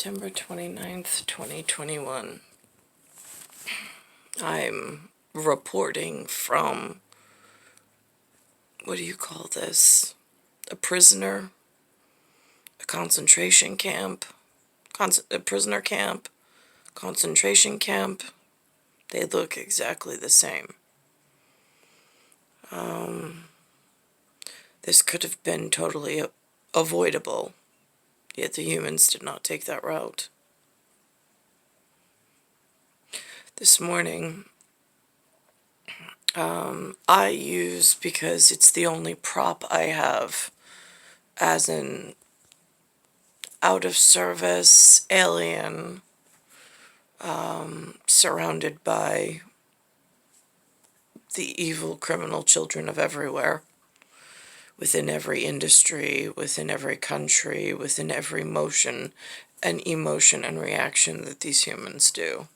September 29th, 2021. I'm reporting from, what do you call this? A prisoner? A concentration camp? A prisoner camp? Concentration camp? They look exactly the same. This could have been totally avoidable, yet the humans did not take that route. This morning, I use, because it's the only prop I have, as an out-of-service alien, surrounded by the evil criminal children of everywhere, within every industry, within every country, within every motion and emotion and reaction that these humans do.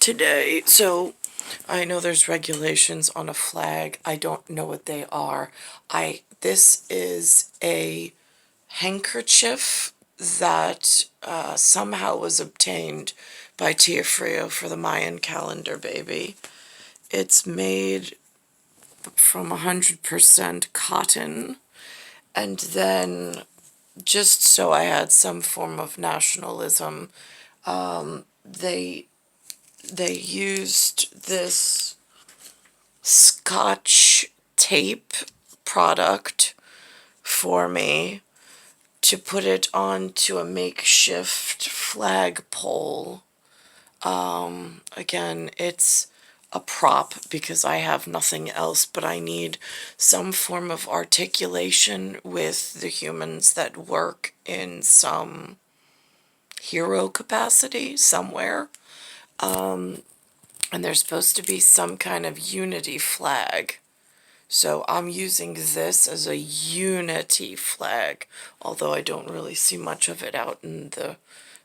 Today, so I know there's regulations on a flag. I don't know what they are. This is a handkerchief that somehow was obtained by Tia Frio for the Mayan calendar, baby. It's made from 100% cotton, and then, just so I had some form of nationalism, they used this Scotch tape product for me to put it onto a makeshift flagpole. Again, it's a prop because I have nothing else, but I need some form of articulation with the humans that work in some hero capacity somewhere. And there's supposed to be some kind of unity flag. So I'm using this as a unity flag, although I don't really see much of it out in the...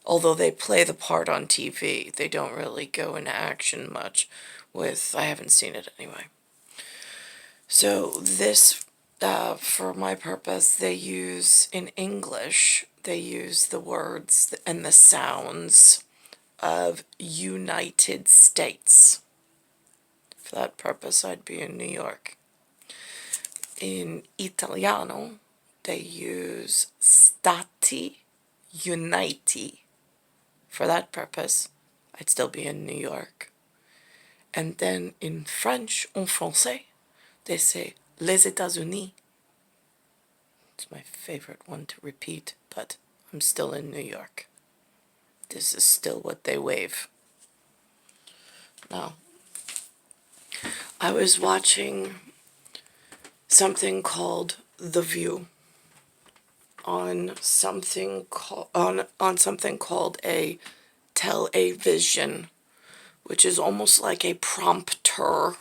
Although they play the part on TV, they don't really go into action much with... I haven't seen it anyway. So this, for my purpose, they use, in English, they use the words and the sounds of United States. For that purpose, I'd be in New York. In Italiano, they use Stati Uniti. For that purpose, I'd still be in New York. And then in French, en français, they say les États-Unis. It's my favorite one to repeat, but I'm still in New York. This is still what they wave. Now, I was watching something called The View on something called a television, which is almost like a prompter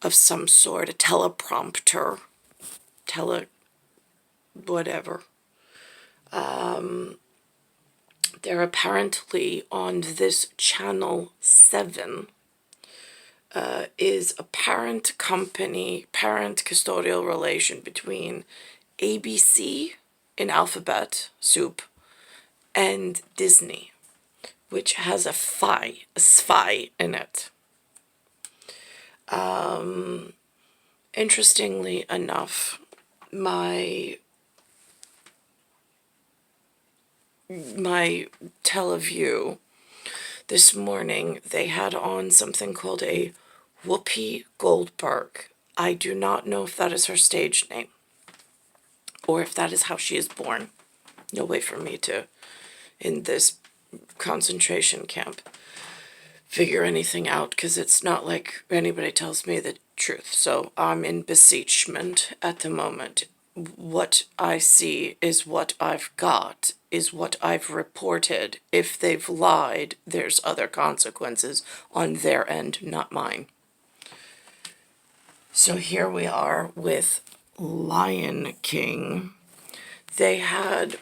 of some sort, a teleprompter, whatever. They're apparently on this channel 7, is a parent custodial relation between ABC in alphabet soup and Disney, which has a spy in it. Interestingly enough, my teleview this morning, they had on something called a Whoopi Goldberg. I do not know if that is her stage name or if that is how she is born. No way for me to, in this concentration camp, figure anything out, because it's not like anybody tells me the truth. So I'm in beseechment at the moment. What I see is what I've got, is what I've reported. If they've lied, there's other consequences on their end, not mine. So here we are with Lion King. They had...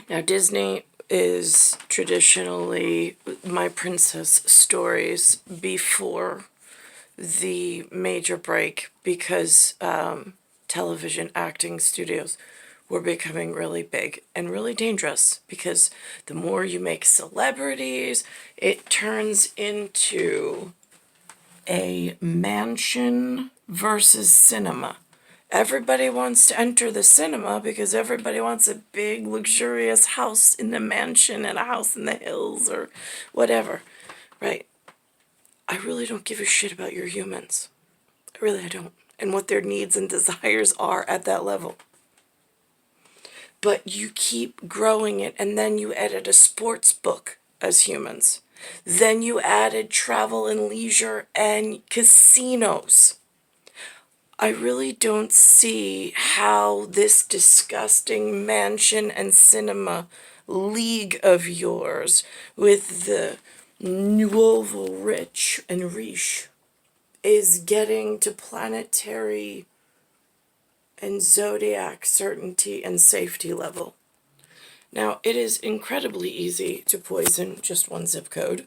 Now, Disney is traditionally my princess stories before the major break, because television acting studios were becoming really big and really dangerous, because the more you make celebrities, it turns into a mansion versus cinema. Everybody wants to enter the cinema because everybody wants a big, luxurious house in the mansion and a house in the hills or whatever, right? I really don't give a shit about your humans. I don't. And what their needs and desires are at that level. But you keep growing it, and then you added a sports book as humans. Then you added travel and leisure and casinos. I really don't see how this disgusting mansion and cinema league of yours with the nouveau rich and riche is getting to planetary and zodiac certainty and safety level. Now, it is incredibly easy to poison just one zip code.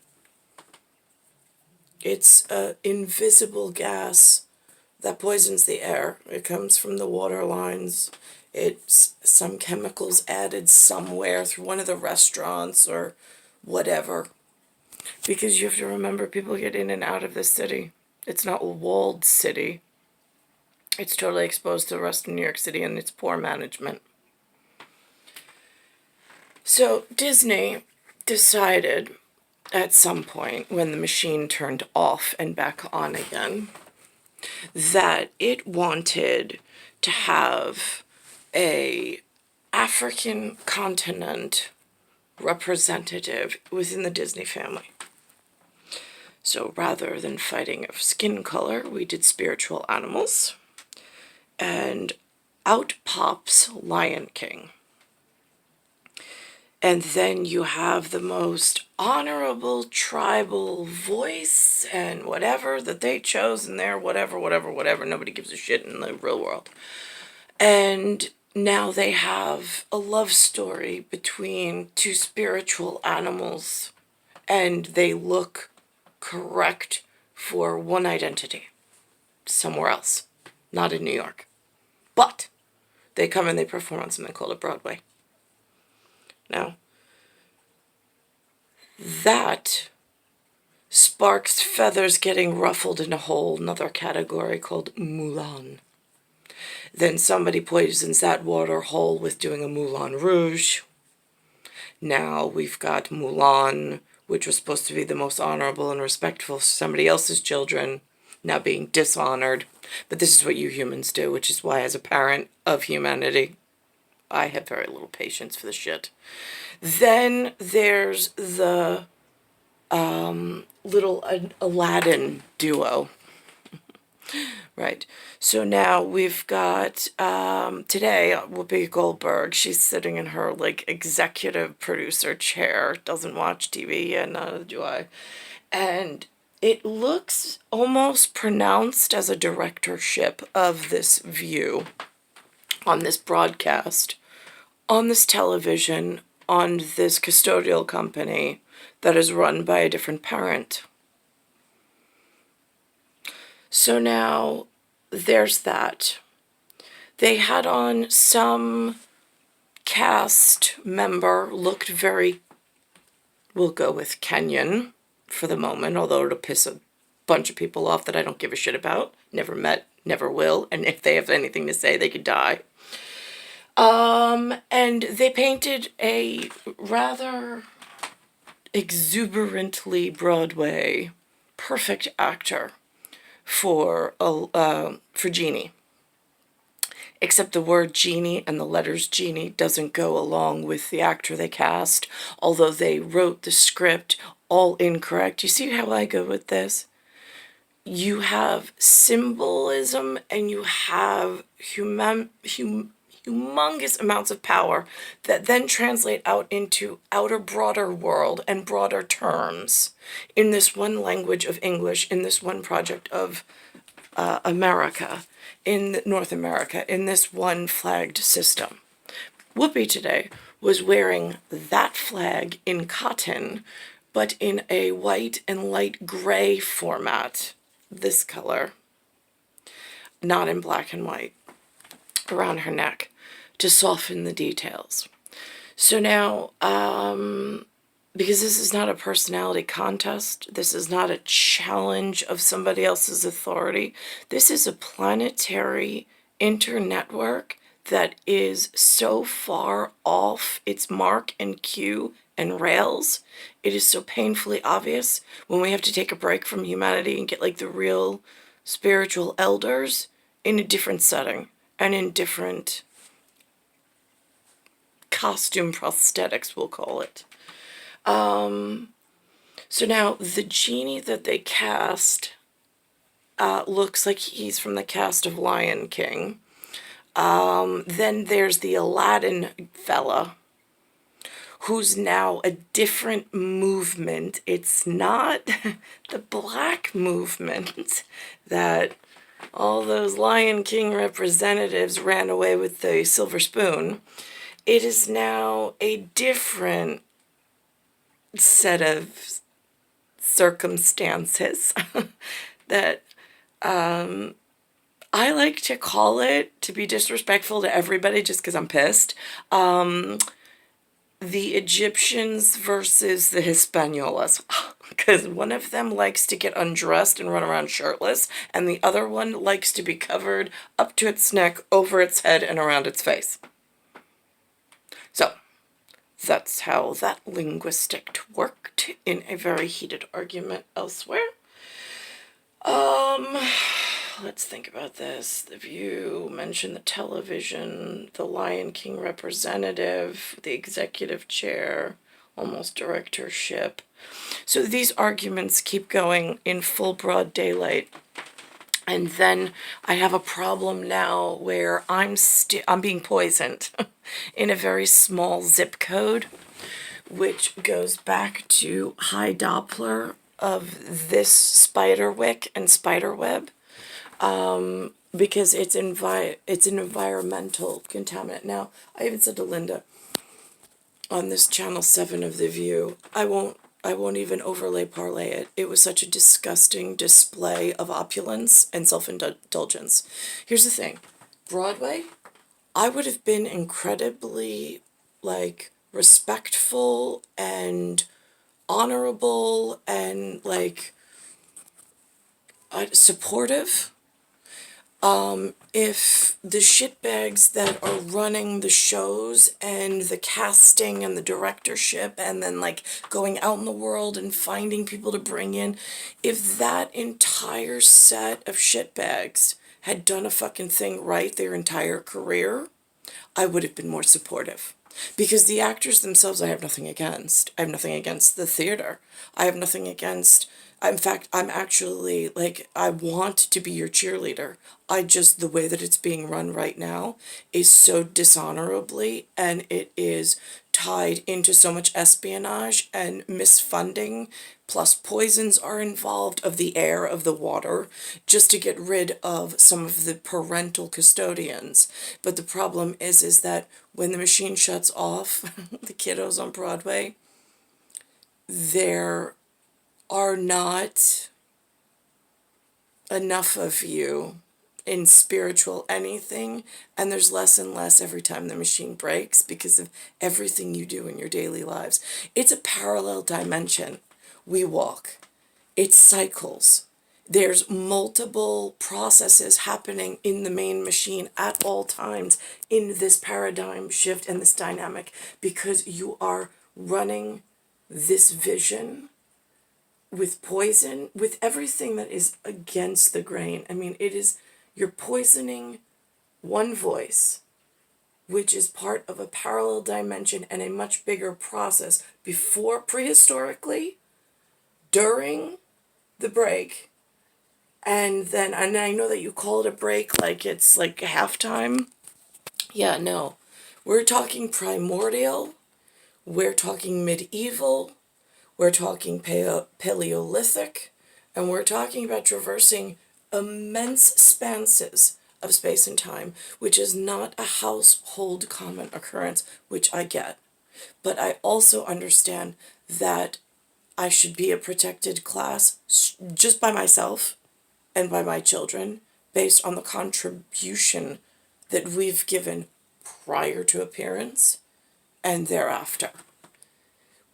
It's an invisible gas that poisons the air. It comes from the water lines. It's some chemicals added somewhere through one of the restaurants or whatever. Because you have to remember, people get in and out of the city. It's not a walled city. It's totally exposed to the rest of New York City and its poor management. So Disney decided at some point, when the machine turned off and back on again, that it wanted to have a African continent representative within the Disney family. So rather than fighting of skin color, we did spiritual animals. And out pops Lion King. And then you have the most honorable tribal voice and whatever that they chose in their whatever. Nobody gives a shit in the real world. And now they have a love story between two spiritual animals, and they look correct for one identity somewhere else, not in New York. But they come and they perform on something called a Broadway. Now, that sparks feathers getting ruffled in a whole nother category called Mulan. Then somebody poisons that water whole with doing a Moulin Rouge. Now we've got Mulan, which was supposed to be the most honorable and respectful for somebody else's children, now being dishonored. But this is what you humans do, which is why, as a parent of humanity, I have very little patience for the shit. Then there's the little Aladdin duo. Right. So now we've got, today, Whoopi Goldberg, she's sitting in her, executive producer chair, doesn't watch TV, and neither do I. And it looks almost pronounced as a directorship of this view on this broadcast, on this television, on this custodial company that is run by a different parent. So now there's that. They had on some cast member, looked very, we'll go with Kenyan for the moment, although it'll piss a bunch of people off that I don't give a shit about. Never met, never will, and if they have anything to say, they could die. And they painted a rather exuberantly Broadway perfect actor for GENIE. Except the word genie and the letters genie doesn't go along with the actor they cast, although they wrote the script all incorrect. You see how I go with this? You have symbolism and you have humongous amounts of power that then translate out into outer, broader world and broader terms in this one language of English, in this one project of America, in North America, in this one flagged system. Whoopi today was wearing that flag in cotton, but in a white and light gray format, this color, not in black and white, around her neck, to soften the details. So now, because this is not a personality contest, this is not a challenge of somebody else's authority, this is a planetary internetwork that is so far off its mark and cue and rails. It is so painfully obvious when we have to take a break from humanity and get like the real spiritual elders in a different setting and in different costume prosthetics, we'll call it. So now the genie that they cast looks like he's from the cast of Lion King. Then there's the Aladdin fella, who's now a different movement. It's not the black movement that all those Lion King representatives ran away with the silver spoon. It is now a different set of circumstances that I like to call it, to be disrespectful to everybody just because I'm pissed, the Egyptians versus the Hispaniolas, because one of them likes to get undressed and run around shirtless, and the other one likes to be covered up to its neck, over its head, and around its face. So, that's how that linguistic worked in a very heated argument elsewhere. Let's think about this. The View mentioned the television, the Lion King representative, the executive chair, almost directorship. So these arguments keep going in full broad daylight. And then I have a problem now where I'm being poisoned in a very small zip code, which goes back to high Doppler of this spider wick and spider web, because it's an environmental contaminant. Now, I even said to Linda on this channel 7 of The View, I won't even overlay parlay it. It was such a disgusting display of opulence and self-indulgence. Here's the thing. Broadway, I would have been incredibly, like, respectful and honorable and, like, supportive if the shitbags that are running the shows and the casting and the directorship and then like going out in the world and finding people to bring in, if that entire set of shitbags had done a fucking thing right their entire career, I would have been more supportive. Because the actors themselves, I have nothing against. I have nothing against the theater. I have nothing against... In fact, I'm actually, like, I want to be your cheerleader. The way that it's being run right now is so dishonorably, and it is tied into so much espionage and misfunding, plus poisons are involved of the air, of the water, just to get rid of some of the parental custodians. But the problem is that when the machine shuts off the kiddos on Broadway, there are not enough of you in spiritual anything, and there's less and less every time the machine breaks because of everything you do in your daily lives. It's a parallel dimension we walk. It cycles. There's multiple processes happening in the main machine at all times in this paradigm shift and this dynamic, because you are running this vision with poison, with everything that is against the grain. I mean, you're poisoning one voice, which is part of a parallel dimension and a much bigger process before, prehistorically, during the break, and I know that you call it a break like it's like halftime. Yeah, no. We're talking primordial, we're talking medieval, we're talking Paleolithic, and we're talking about traversing immense spanses of space and time, which is not a household common occurrence, which I get. But I also understand that I should be a protected class just by myself and by my children, based on the contribution that we've given prior to appearance and thereafter.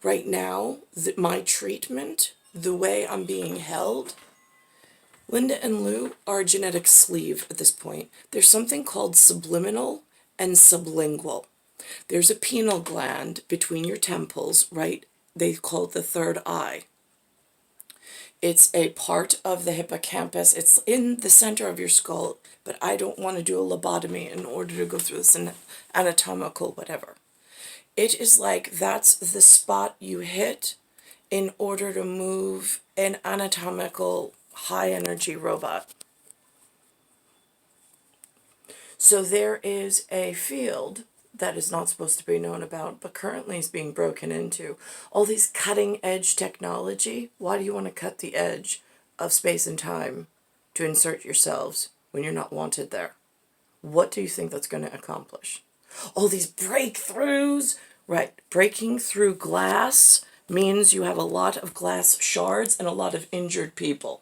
Right now, my treatment, the way I'm being held, Linda and Lou are a genetic sleeve at this point. There's something called subliminal and sublingual. There's a pineal gland between your temples, right? They call it the third eye. It's a part of the hippocampus. It's in the center of your skull, but I don't want to do a lobotomy in order to go through this anatomical whatever. It is like that's the spot you hit in order to move an anatomical high-energy robot. So there is a field that is not supposed to be known about, but currently is being broken into. All these cutting-edge technology. Why do you want to cut the edge of space and time to insert yourselves when you're not wanted there? What do you think that's going to accomplish? All these breakthroughs, right? Breaking through glass means you have a lot of glass shards and a lot of injured people.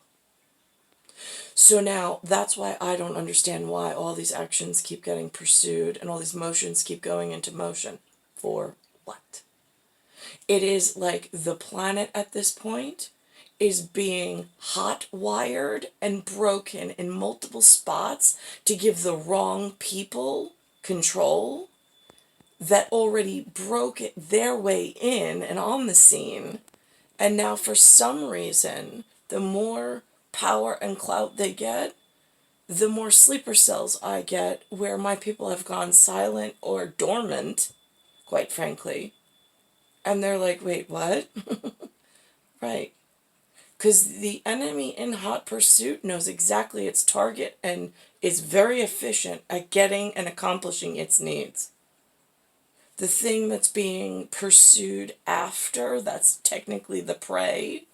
So now that's why I don't understand why all these actions keep getting pursued and all these motions keep going into motion. For what? It is like the planet at this point is being hot wired and broken in multiple spots to give the wrong people control that already broke it their way in and on the scene. And now for some reason, the more power and clout they get, the more sleeper cells I get where my people have gone silent or dormant, quite frankly. And they're like, wait, what? Right. Because the enemy in hot pursuit knows exactly its target and is very efficient at getting and accomplishing its needs. The thing that's being pursued after, that's technically the prey,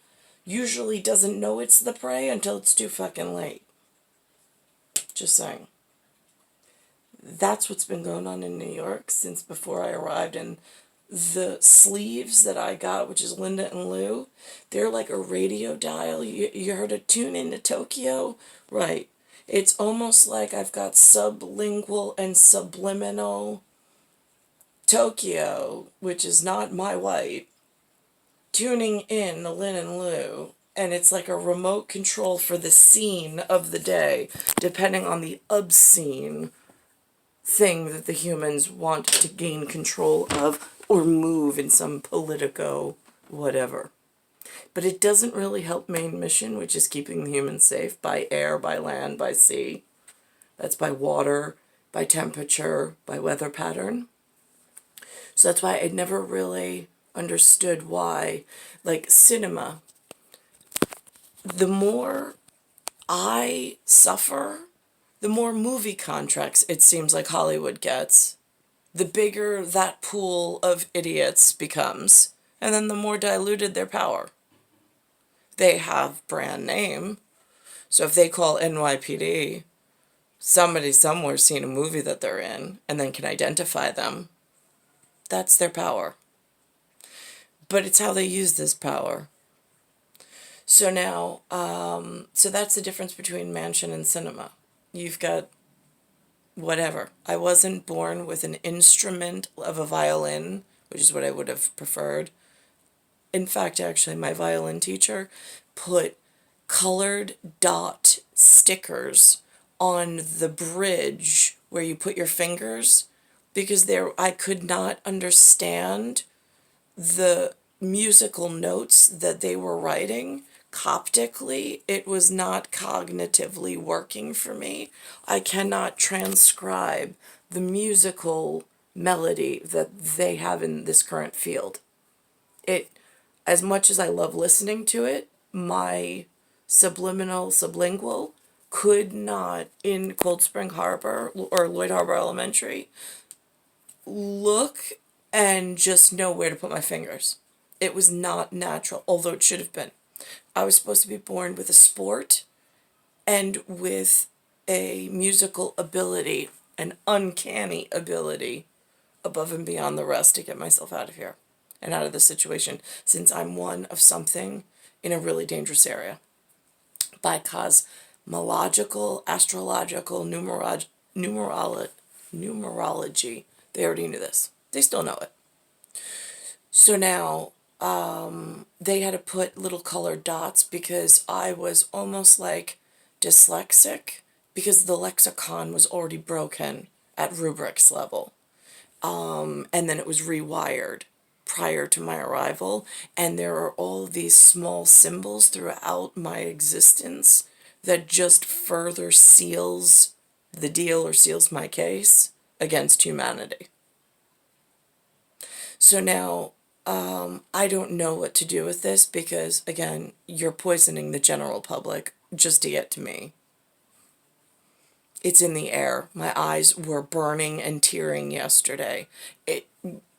usually doesn't know it's the prey until it's too fucking late. Just saying. That's what's been going on in New York since before I arrived. And the sleeves that I got, which is Linda and Lou, they're like a radio dial. You heard of Tune Into Tokyo? Right. It's almost like I've got sublingual and subliminal Tokyo, which is not my white, tuning in the Lin and Lou, and it's like a remote control for the scene of the day, depending on the obscene thing that the humans want to gain control of or move in some politico whatever. But it doesn't really help main mission, which is keeping the humans safe by air, by land, by sea. That's by water, by temperature, by weather pattern. So that's why I never really understood why, like cinema, the more I suffer, the more movie contracts it seems like Hollywood gets, the bigger that pool of idiots becomes, and then the more diluted their power. They have brand name, so if they call NYPD, somebody somewhere's seen a movie that they're in and then can identify them. That's their power. But it's how they use this power. So now, so that's the difference between mansion and cinema. You've got whatever. I wasn't born with an instrument of a violin, which is what I would have preferred. In fact, actually, my violin teacher put colored dot stickers on the bridge where you put your fingers because I could not understand the musical notes that they were writing coptically. It was not cognitively working for me. I cannot transcribe the musical melody that they have in this current field. As much as I love listening to it, my sublingual could not, in Cold Spring Harbor or Lloyd Harbor Elementary, look and just know where to put my fingers. It was not natural, although it should have been. I was supposed to be born with a sport and with a musical ability, an uncanny ability above and beyond the rest to get myself out of here and out of this situation, since I'm one of something in a really dangerous area. By cosmological, astrological, numerology, They already knew this. They still know it. So now they had to put little colored dots because I was almost like dyslexic because the lexicon was already broken at rubrics level. And then it was rewired prior to my arrival. And there are all these small symbols throughout my existence that just further seals the deal or seals my case against humanity. So now I don't know what to do with this because, again, you're poisoning the general public just to get to me. It's in the air. My eyes were burning and tearing yesterday.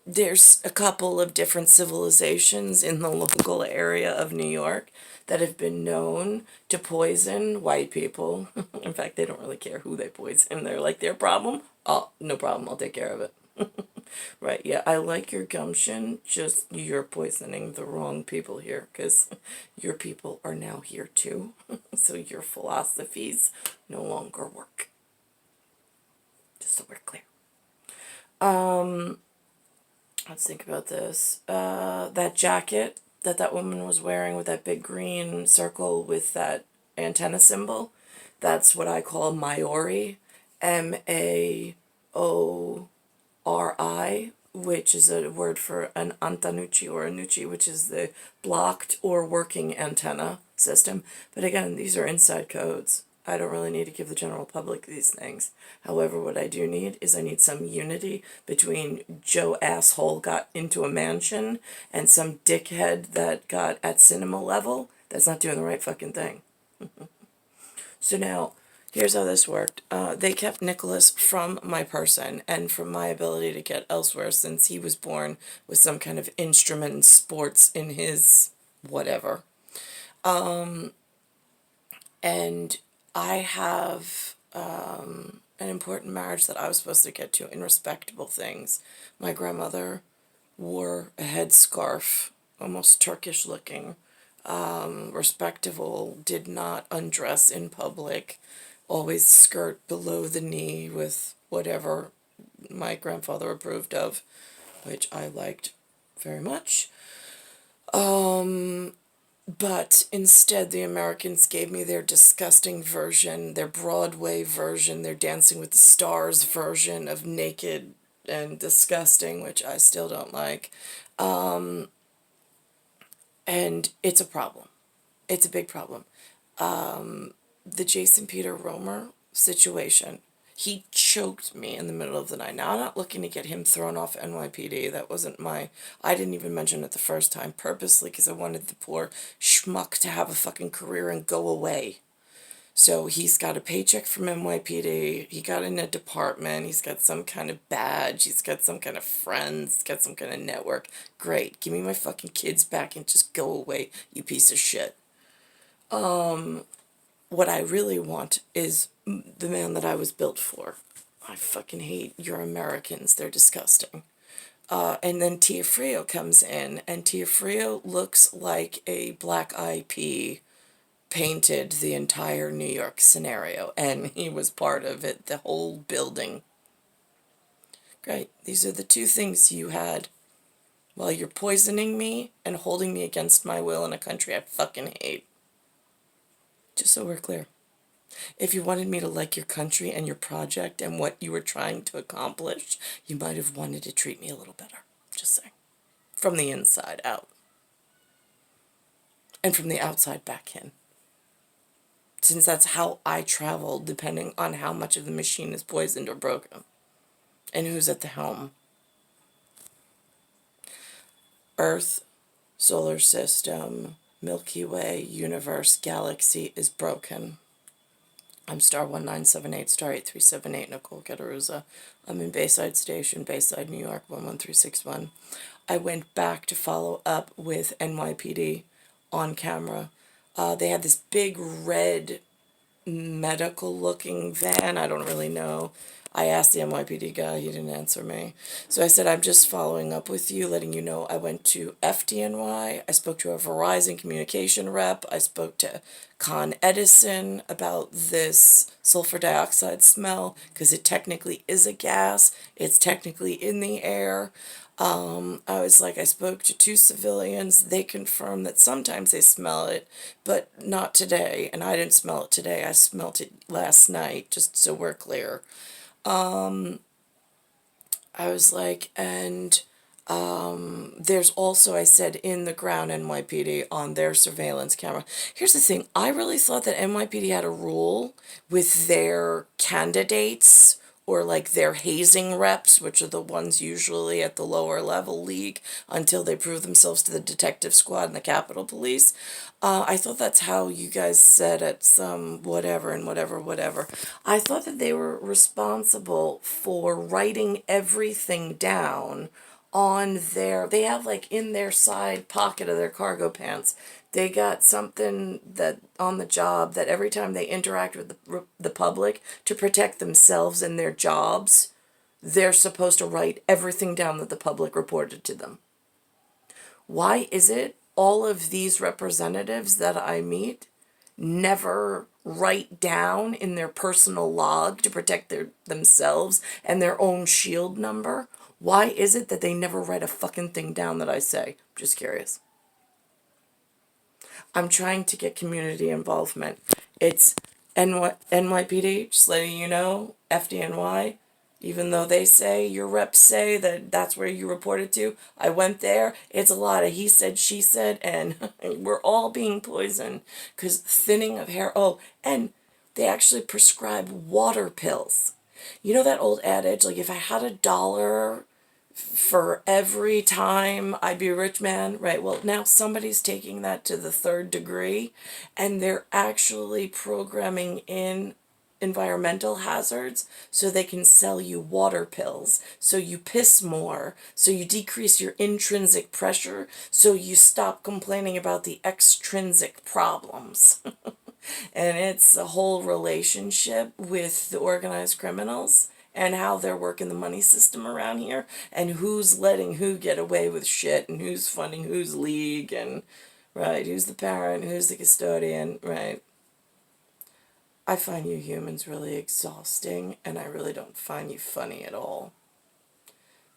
There's a couple of different civilizations in the local area of New York that have been known to poison white people. In fact, they don't really care who they poison. They're like, their problem? Oh, no problem. I'll take care of it. Right, yeah, I like your gumption, just you're poisoning the wrong people here, because your people are now here too, so your philosophies no longer work. Just so we're clear. Let's think about this. That jacket that woman was wearing with that big green circle with that antenna symbol, that's what I call Maori, Maori, which is a word for an antanucci or a nucci, which is the blocked or working antenna system. But again, these are inside codes. I don't really need to give the general public these things. However, what I do need is I need some unity between Joe asshole got into a mansion and some dickhead that got at cinema level that's not doing the right fucking thing. So now, here's how this worked. They kept Nicholas from my person and from my ability to get elsewhere since he was born with some kind of instrument in sports in his whatever. And I have an important marriage that I was supposed to get to in respectable things. My grandmother wore a headscarf, almost Turkish looking, respectable, did not undress in public, always skirt below the knee with whatever my grandfather approved of, which I liked very much. But instead the Americans gave me their disgusting version, their Broadway version, their Dancing with the Stars version of naked and disgusting, which I still don't like. And it's a problem. It's a big problem. The Jason Peter Romer situation. He choked me in the middle of the night. Now, I'm not looking to get him thrown off NYPD. That wasn't I didn't even mention it the first time, purposely, because I wanted the poor schmuck to have a fucking career and go away. So he's got a paycheck from NYPD, he got in a department, he's got some kind of badge, he's got some kind of friends, he's got some kind of network. Great, give me my fucking kids back and just go away, you piece of shit. What I really want is the man that I was built for. I fucking hate your Americans, they're disgusting. And then Tia Frio comes in, and Tia Frio looks like a black eyed pea painted the entire New York scenario, and he was part of it, the whole building. Great. These are the two things you had while you're poisoning me and holding me against my will in a country I fucking hate. Just so we're clear. If you wanted me to like your country and your project and what you were trying to accomplish, you might have wanted to treat me a little better. Just saying. From the inside out. And from the outside back in. Since that's how I travel, depending on how much of the machine is poisoned or broken. And who's at the helm. Earth, solar system, Milky Way, universe, galaxy is broken. I'm star 1978, star 8378, Nicole Cattaruzza. I'm in Bayside Station, Bayside, New York, 11361. I went back to follow up with NYPD on camera. They had this big red medical looking van. I don't really know. I asked the NYPD guy, he didn't answer me. So I said, I'm just following up with you, letting you know I went to FDNY. I spoke to a Verizon communication rep. I spoke to Con Edison about this sulfur dioxide smell, because it technically is a gas. It's technically in the air. I was like, I spoke to two civilians. They confirmed that sometimes they smell it, but not today. And I didn't smell it today. I smelt it last night, just so we're clear. I was like, and there's also, I said, in the ground NYPD on their surveillance camera. Here's the thing. I really thought that NYPD had a rule with their candidates or like their hazing reps, which are the ones usually at the lower level league until they prove themselves to the detective squad and the Capitol Police. I thought that's how you guys said at some whatever and whatever. I thought that they were responsible for writing everything down on their, they have like in their side pocket of their cargo pants, they got something that on the job that every time they interact with the public to protect themselves and their jobs, they're supposed to write everything down that the public reported to them. Why is it all of these representatives that I meet never write down in their personal log to protect themselves and their own shield number? Why is it that they never write a fucking thing down that I say? Just curious. I'm trying to get community involvement. It's NYPD, just letting you know, FDNY, even though they say, your reps say that that's where you reported to, I went there, it's a lot of he said, she said, and we're all being poisoned because thinning of hair. Oh, and they actually prescribe water pills. You know that old adage, like if I had $1 for every time I'd be a rich man, right? Well, now somebody's taking that to the third degree, and they're actually programming in environmental hazards so they can sell you water pills, so you piss more, so you decrease your intrinsic pressure, so you stop complaining about the extrinsic problems. And it's a whole relationship with the organized criminals and how they're working the money system around here and who's letting who get away with shit and who's funding whose league and, right, who's the parent, who's the custodian, right. I find you humans really exhausting, and I really don't find you funny at all.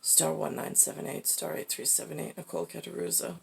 Star 1978, star 8378, Nicole Cattaruzza.